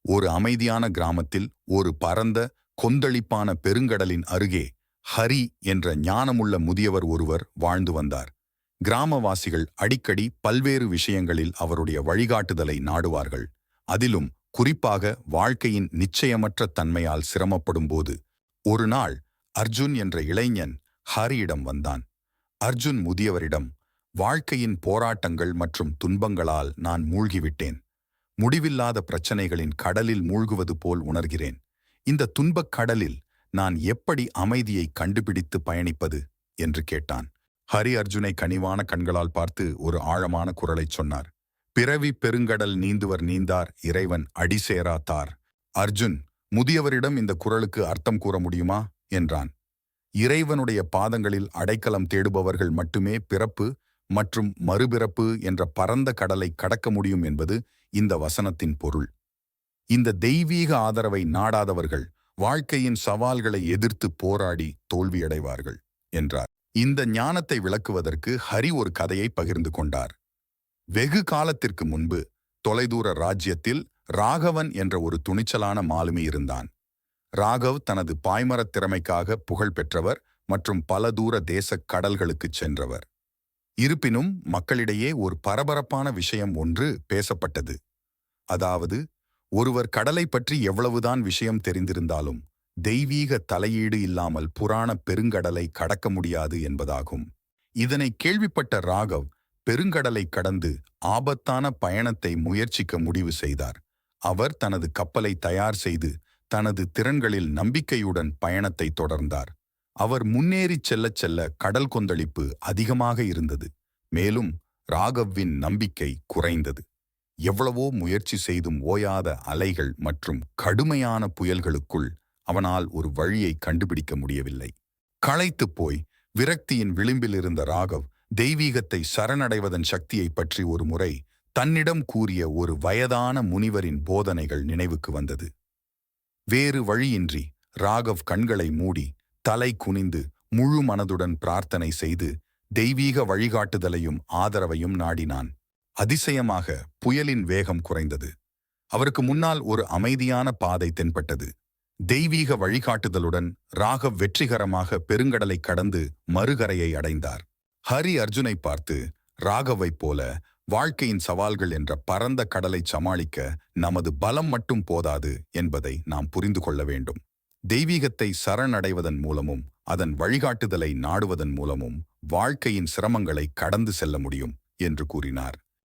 ஒரு அமைதியான கிராமத்தில் ஒரு பரந்த கொந்தளிப்பான பெருங்கடலின் அருகே ஹரி என்ற ஞானமுள்ள முதியவர் ஒருவர் வாழ்ந்து வந்தார். கிராமவாசிகள் அடிக்கடி பல்வேறு விஷயங்களில் அவருடைய வழிகாட்டுதலை நாடுவார்கள். அதிலும் குறிப்பாக வாழ்க்கையின் நிச்சயமற்ற தன்மையால் சிரமப்படும் போது ஒரு நாள் அர்ஜுன் என்ற இளைஞன் ஹரியிடம் வந்தான். அர்ஜுன் முதியவரிடம், வாழ்க்கையின் போராட்டங்கள் மற்றும் துன்பங்களால் நான் மூழ்கிவிட்டேன். முடிவில்லாத பிரச்சனைகளின் கடலில் மூழ்குவது போல் உணர்கிறேன். இந்த துன்பக் கடலில் நான் எப்படி அமைதியை கண்டுபிடித்து பயணிப்பது என்று கேட்டான். ஹரி அர்ஜுனை கனிவான கண்களால் பார்த்து ஒரு ஆழமான குரலைச் சொன்னார். பிறவி பெருங்கடல் நீந்துவர் நீந்தார், இறைவன் அடிசேராத்தார். அர்ஜுன் முதியவரிடம் இந்த குரலுக்கு அர்த்தம் கூற முடியுமா என்றான். இறைவனுடைய பாதங்களில் அடைக்கலம் தேடுபவர்கள் மட்டுமே பிறப்பு மற்றும் மறுபிறப்பு என்ற பரந்த கடலை கடக்க முடியும் என்பது இந்த வசனத்தின் பொருள். இந்த தெய்வீக ஆதரவை நாடாதவர்கள் வாழ்க்கையின் சவால்களை எதிர்த்து போராடி தோல்வியடைவார்கள் என்றார். இந்த ஞானத்தை விளக்குவதற்கு ஹரி ஒரு கதையை பகிர்ந்து கொண்டார். வெகு காலத்திற்கு முன்பு தொலைதூர ராஜ்யத்தில் ராகவன் என்ற ஒரு துணிச்சலான மாலுமி இருந்தான். ராகவ் தனது பாய்மரத் திறமைக்காக புகழ் பெற்றவர் மற்றும் பல தூர தேச கடல்களுக்குச் சென்றவர். இருப்பினும் மக்களிடையே ஒரு பரபரப்பான விஷயம் ஒன்று பேசப்பட்டது. அதாவது, ஒருவர் கடலை பற்றி எவ்வளவுதான் விஷயம் தெரிந்திருந்தாலும் தெய்வீக தலையீடு இல்லாமல் புராண பெருங்கடலை கடக்க முடியாது என்பதாகும். இதனை கேள்விப்பட்ட ராகவ் பெருங்கடலை கடந்து ஆபத்தான பயணத்தை முயற்சிக்க முடிவு செய்தார். அவர் தனது கப்பலை தயார் செய்து தனது திறன்களில் நம்பிக்கையுடன் பயணத்தை தொடர்ந்தார். அவர் முன்னேறிச் செல்லச் செல்ல கடல் கொந்தளிப்பு அதிகமாக இருந்தது. மேலும் ராகவின் நம்பிக்கை குறைந்தது. எவ்வளவோ முயற்சி செய்தும் ஓயாத அலைகள் மற்றும் கடுமையான புயல்களுக்குள் அவனால் ஒரு வழியை கண்டுபிடிக்க முடியவில்லை. களைத்துப் போய் விரக்தியின் விளிம்பில் இருந்த ராகவ் தெய்வீகத்தை சரணடைவதன் சக்தியை பற்றி ஒரு முறை தன்னிடம் கூறிய ஒரு வயதான முனிவரின் போதனைகள் நினைவுக்கு வந்தது. வேறு வழியின்றி ராகவ் கண்களை மூடி தலை குனிந்து முழு மனதுடன் பிரார்த்தனை செய்து தெய்வீக வழிகாட்டுதலையும் ஆதரவையும் நாடினான். அதிசயமாக புயலின் வேகம் குறைந்தது. அவருக்கு முன்னால் ஒரு அமைதியான பாதை தென்பட்டது. தெய்வீக வழிகாட்டுதலுடன் ராகவ் வெற்றிகரமாக பெருங்கடலை கடந்து மறுகரையை அடைந்தார். ஹரி அர்ஜுனை பார்த்து, ராகவைப் போல வாழ்க்கையின் சவால்கள் என்ற பரந்த கடலை சமாளிக்க நமது பலம் மட்டும் போதாது என்பதை நாம் புரிந்து கொள்ள வேண்டும். தெய்வீகத்தை சரணடைவதன் மூலமும் அதன் வழிகாட்டுதலை நாடுவதன் மூலமும் வாழ்க்கையின் சிரமங்களை கடந்து செல்ல முடியும் என்று கூறினார்.